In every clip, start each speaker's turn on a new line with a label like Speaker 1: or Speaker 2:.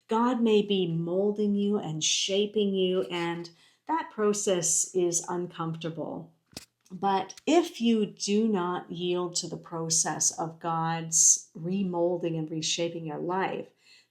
Speaker 1: God may be molding you and shaping you, and that process is uncomfortable. But if you do not yield to the process of God's remolding and reshaping your life,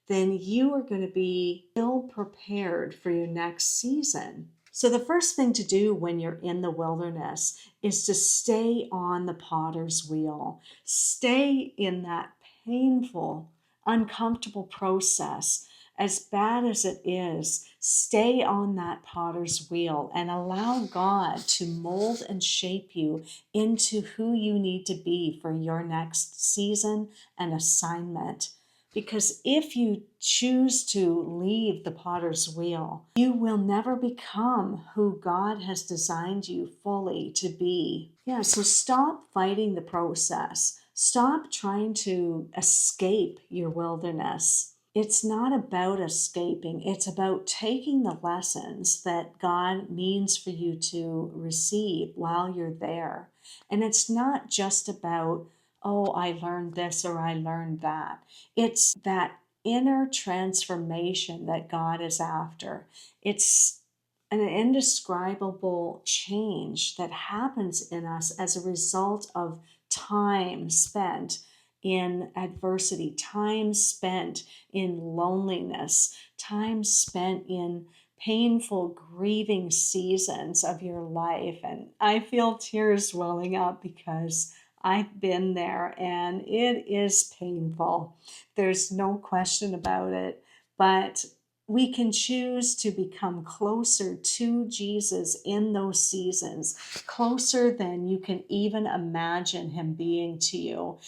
Speaker 1: then you are going to be ill prepared for your next season. So the first thing to do when you're in the wilderness is to stay on the potter's wheel. Stay in that painful, uncomfortable process. As bad as it is, stay on that potter's wheel and allow God to mold and shape you into who you need to be for your next season and assignment. Because if you choose to leave the potter's wheel, you will never become who God has designed you fully to be. Yeah, so stop fighting the process. Stop trying to escape your wilderness. It's not about escaping. It's about taking the lessons that God means for you to receive while you're there. And it's not just about, oh, I learned this or I learned that. It's that inner transformation that God is after. It's an indescribable change that happens in us as a result of time spent in adversity, time spent in loneliness, time spent in painful, grieving seasons of your life. And I feel tears welling up because I've been there and it is painful. There's no question about it. But we can choose to become closer to Jesus in those seasons, closer than you can even imagine him being to you.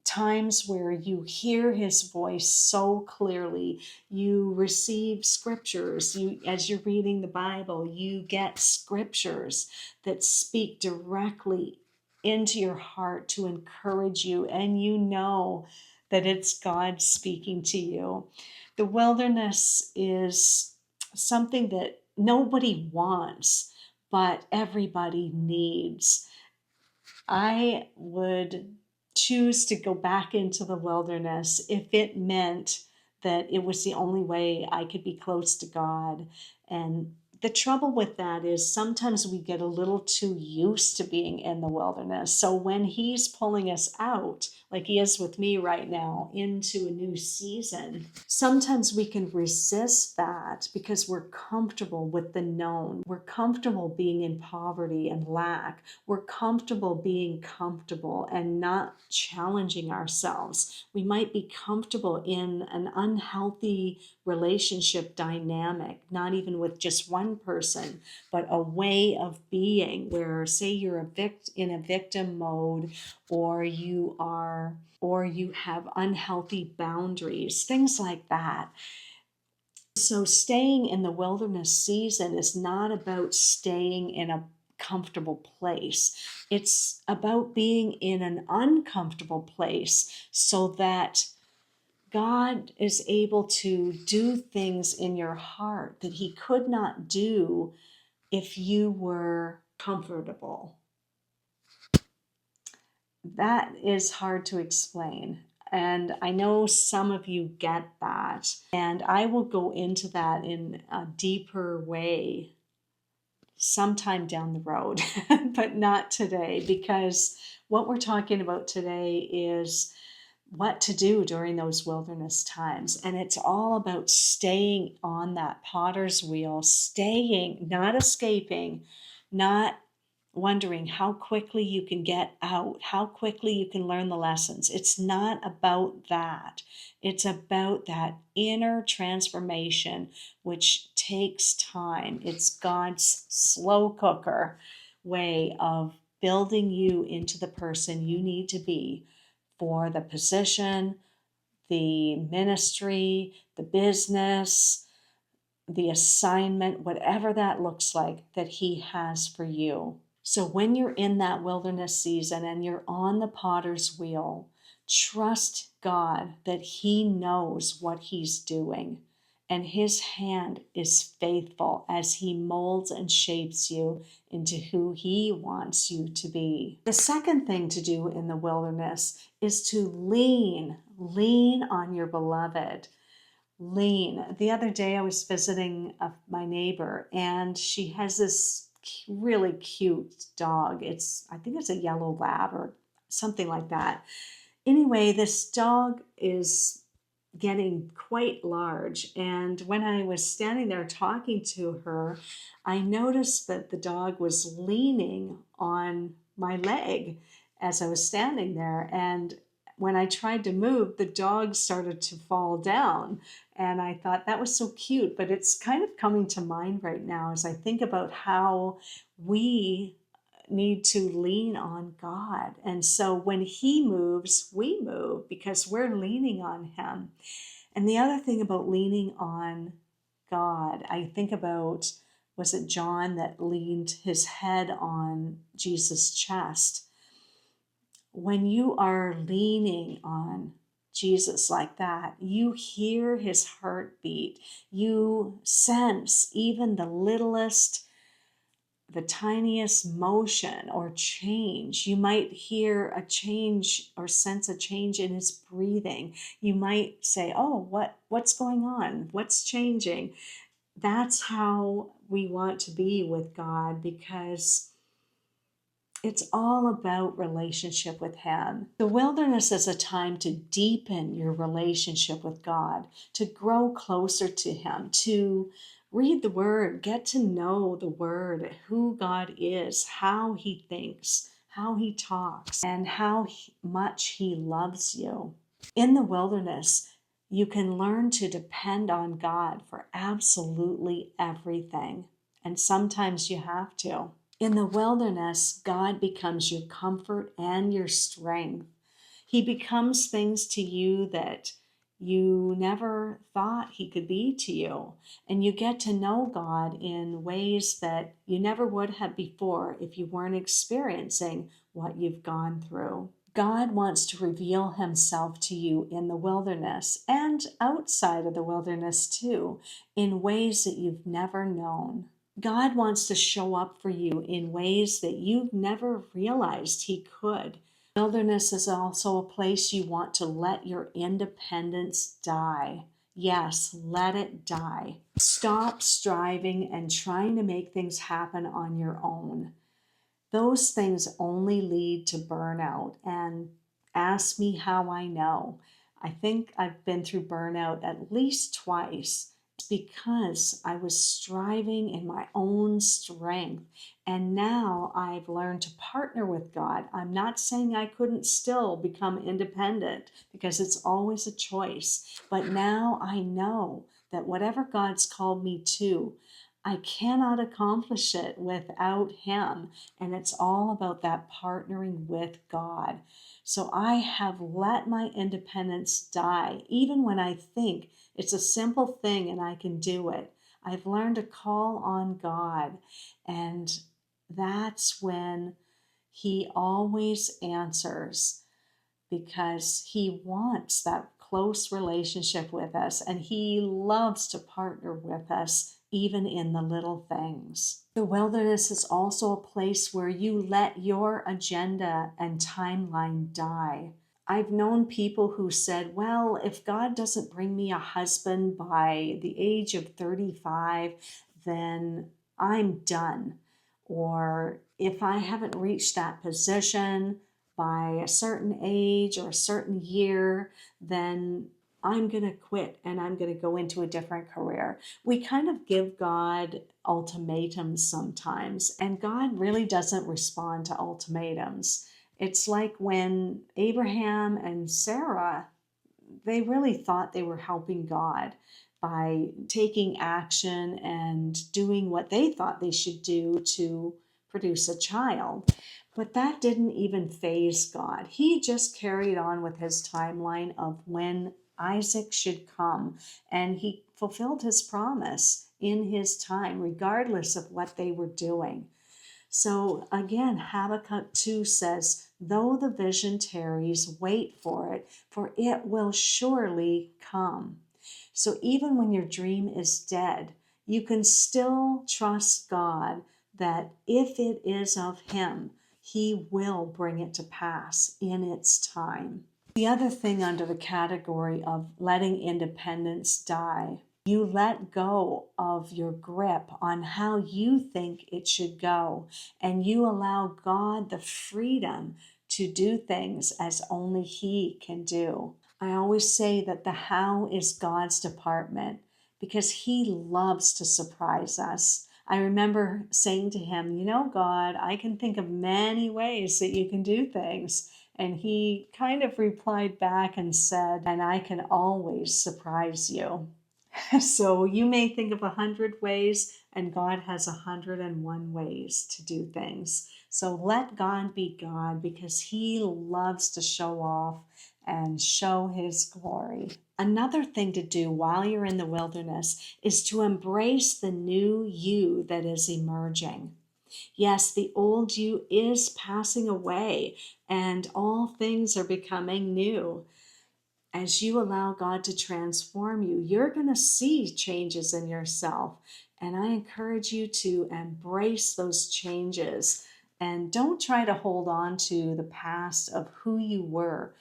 Speaker 1: Times where you hear his voice so clearly, you receive scriptures, as you're reading the Bible, you get scriptures that speak directly into your heart to encourage you, and you know that it's God speaking to you. The wilderness is something that nobody wants, but everybody needs. I would choose to go back into the wilderness if it meant that it was the only way I could be close to God. And the trouble with that is sometimes we get a little too used to being in the wilderness. So when he's pulling us out, like he is with me right now, into a new season, sometimes we can resist that because we're comfortable with the known. We're comfortable being in poverty and lack. We're comfortable being comfortable and not challenging ourselves. We might be comfortable in an unhealthy relationship dynamic, not even with just one person, but a way of being where, say, you're in a victim mode, or you have unhealthy boundaries, things like that. So staying in the wilderness season is not about staying in a comfortable place. It's about being in an uncomfortable place so that God is able to do things in your heart that he could not do if you were comfortable. That is hard to explain. And I know some of you get that. And I will go into that in a deeper way sometime down the road, but not today, because what we're talking about today is what to do during those wilderness times. And it's all about staying on that potter's wheel, staying, not escaping, not wondering how quickly you can get out, how quickly you can learn the lessons. It's not about that. It's about that inner transformation, which takes time. It's God's slow cooker way of building you into the person you need to be for the position, the ministry, the business, the assignment, whatever that looks like that he has for you. So when you're in that wilderness season and you're on the potter's wheel, trust God that he knows what he's doing. And his hand is faithful as he molds and shapes you into who he wants you to be. The second thing to do in the wilderness is to lean on your beloved. lean. The other day I was visiting my neighbor, and she has this really cute dog. I think it's a yellow lab or something like that. Anyway, this dog is getting quite large. And when I was standing there talking to her, I noticed that the dog was leaning on my leg as I was standing there. And when I tried to move, the dog started to fall down. And I thought that was so cute, but it's kind of coming to mind right now as I think about how we need to lean on God. And so when He moves, we move because we're leaning on Him. And the other thing about leaning on God, I think about, was it John that leaned his head on Jesus' chest? When you are leaning on Jesus like that, you hear His heartbeat. You sense even the tiniest motion or change. You might hear a change or sense a change in His breathing. You might say, oh, what's going on? What's changing? That's how we want to be with God, because it's all about relationship with Him. The wilderness is a time to deepen your relationship with God, to grow closer to Him, to read the Word, get to know the Word, who God is, how He thinks, how He talks, and how much He loves you. In the wilderness, you can learn to depend on God for absolutely everything. And sometimes you have to. In the wilderness, God becomes your comfort and your strength. He becomes things to you that you never thought He could be to you. And you get to know God in ways that you never would have before if you weren't experiencing what you've gone through. God wants to reveal Himself to you in the wilderness and outside of the wilderness too, in ways that you've never known. God wants to show up for you in ways that you've never realized He could. Wilderness is also a place you want to let your independence die. Yes, let it die. Stop striving and trying to make things happen on your own. Those things only lead to burnout. And ask me how I know. I think I've been through burnout at least twice. It's because I was striving in my own strength. And now I've learned to partner with God. I'm not saying I couldn't still become independent, because it's always a choice. But now I know that whatever God's called me to, I cannot accomplish it without Him. And it's all about that partnering with God. So I have let my independence die, even when I think it's a simple thing and I can do it. I've learned to call on God, and that's when He always answers, because He wants that close relationship with us, and He loves to partner with us even in the little things. The wilderness is also a place where you let your agenda and timeline die. I've known people who said, well, if God doesn't bring me a husband by the age of 35, then I'm done. Or if I haven't reached that position by a certain age or a certain year, then I'm going to quit and I'm going to go into a different career. We kind of give God ultimatums sometimes, and God really doesn't respond to ultimatums. It's like when Abraham and Sarah, they really thought they were helping God by taking action and doing what they thought they should do to produce a child. But that didn't even faze God. He just carried on with His timeline of when Isaac should come, and He fulfilled His promise in His time, regardless of what they were doing. So again, Habakkuk 2 says, though the vision tarries, wait for it will surely come. So even when your dream is dead, you can still trust God that if it is of Him, He will bring it to pass in its time. The other thing under the category of letting independence die, you let go of your grip on how you think it should go, and you allow God the freedom to do things as only He can do. I always say that the how is God's department because He loves to surprise us. I remember saying to Him, you know, God, I can think of many ways that you can do things. And He kind of replied back and said, and I can always surprise you. So you may think of 100 ways, and God has 101 ways to do things. So let God be God because He loves to show off and show His glory. Another thing to do while you're in the wilderness is to embrace the new you that is emerging. Yes, the old you is passing away and all things are becoming new. As you allow God to transform you, you're going to see changes in yourself. And I encourage you to embrace those changes and don't try to hold on to the past of who you were,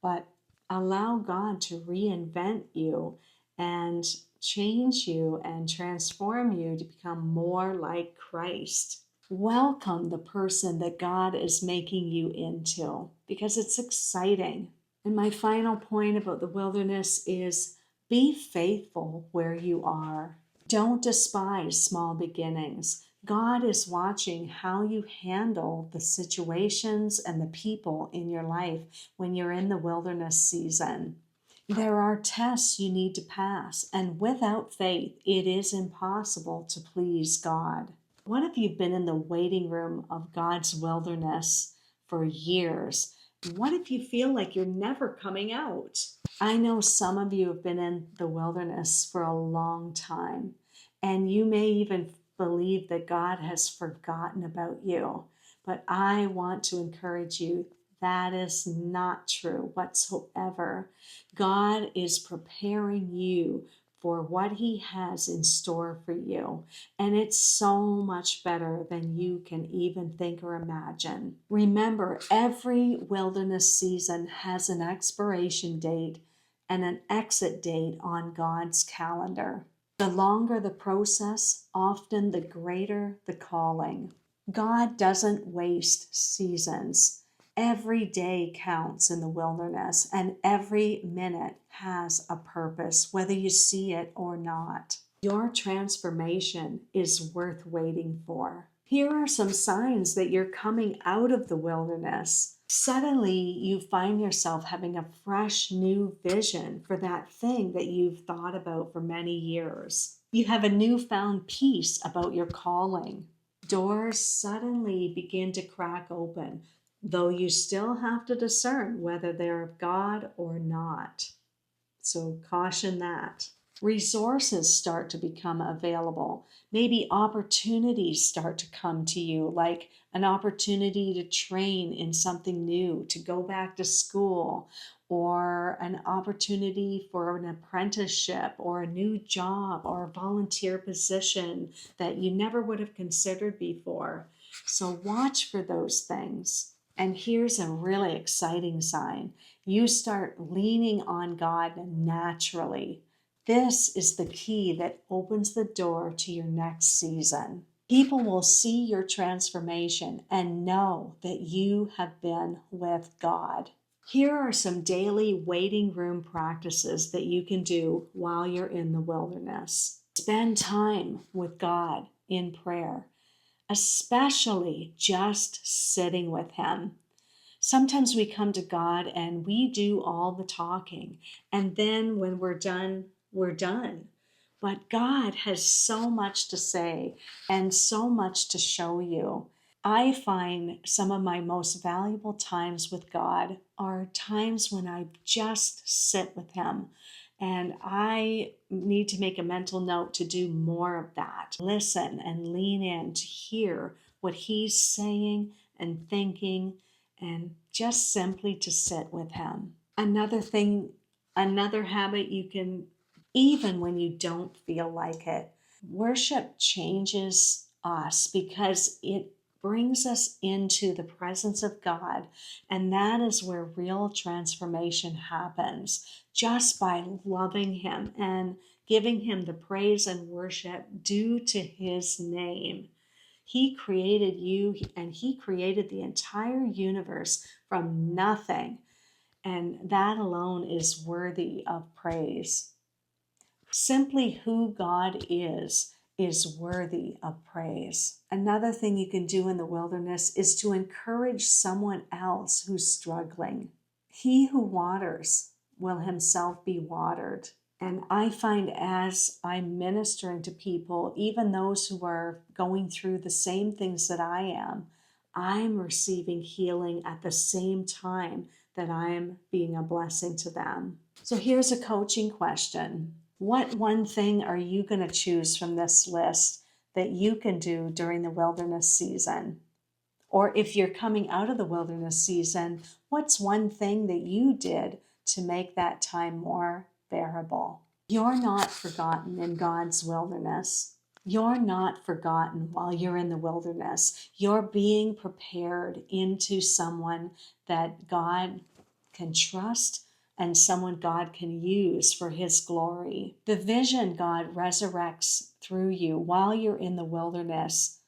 Speaker 1: but allow God to reinvent you and change you and transform you to become more like Christ. Welcome the person that God is making you into because it's exciting. And my final point about the wilderness is be faithful where you are. Don't despise small beginnings. God is watching how you handle the situations and the people in your life when you're in the wilderness season. There are tests you need to pass, and without faith, it is impossible to please God. What if you've been in the waiting room of God's wilderness for years? What if you feel like you're never coming out? I know some of you have been in the wilderness for a long time, and you may even believe that God has forgotten about you. But I want to encourage you that is not true whatsoever. God is preparing you for what He has in store for you. And it's so much better than you can even think or imagine. Remember, every wilderness season has an expiration date and an exit date on God's calendar. The longer the process, often the greater the calling. God doesn't waste seasons. Every day counts in the wilderness, and every minute has a purpose, whether you see it or not. Your transformation is worth waiting for. Here are some signs that you're coming out of the wilderness. Suddenly, you find yourself having a fresh new vision for that thing that you've thought about for many years. You have a newfound peace about your calling. Doors suddenly begin to crack open, though you still have to discern whether they're of God or not. So caution that. Resources start to become available. Maybe opportunities start to come to you, like an opportunity to train in something new, to go back to school, or an opportunity for an apprenticeship, or a new job, or a volunteer position that you never would have considered before. So watch for those things. And here's a really exciting sign. You start leaning on God naturally. This is the key that opens the door to your next season. People will see your transformation and know that you have been with God. Here are some daily waiting room practices that you can do while you're in the wilderness. Spend time with God in prayer, especially just sitting with Him. Sometimes we come to God and we do all the talking, and then when we're done, we're done. But God has so much to say and so much to show you. I find some of my most valuable times with God are times when I just sit with Him. And I need to make a mental note to do more of that. Listen and lean in to hear what He's saying and thinking, and just simply to sit with Him. Another thing, another habit you can, even when you don't feel like it, worship changes us because it brings us into the presence of God. And that is where real transformation happens, just by loving Him and giving Him the praise and worship due to His name. He created you and He created the entire universe from nothing. And that alone is worthy of praise. Simply who God is worthy of praise. Another thing you can do in the wilderness is to encourage someone else who's struggling. He who waters will himself be watered. And I find as I'm ministering to people, even those who are going through the same things that I am, I'm receiving healing at the same time that I'm being a blessing to them. So here's a coaching question. What one thing are you going to choose from this list that you can do during the wilderness season? Or if you're coming out of the wilderness season, what's one thing that you did to make that time more bearable? You're not forgotten in God's wilderness. You're not forgotten while you're in the wilderness. You're being prepared into someone that God can trust and someone God can use for His glory. The vision God resurrects through you while you're in the wilderness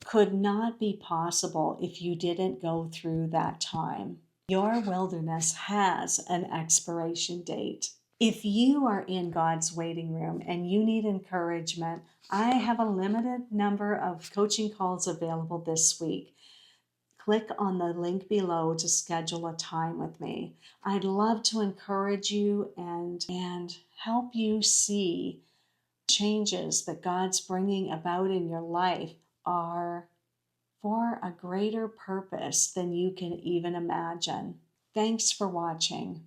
Speaker 1: could not be possible if you didn't go through that time. Your wilderness has an expiration date. If you are in God's waiting room and you need encouragement, I have a limited number of coaching calls available this week. Click on the link below to schedule a time with me. I'd love to encourage you and help you see changes that God's bringing about in your life are for a greater purpose than you can even imagine. Thanks for watching.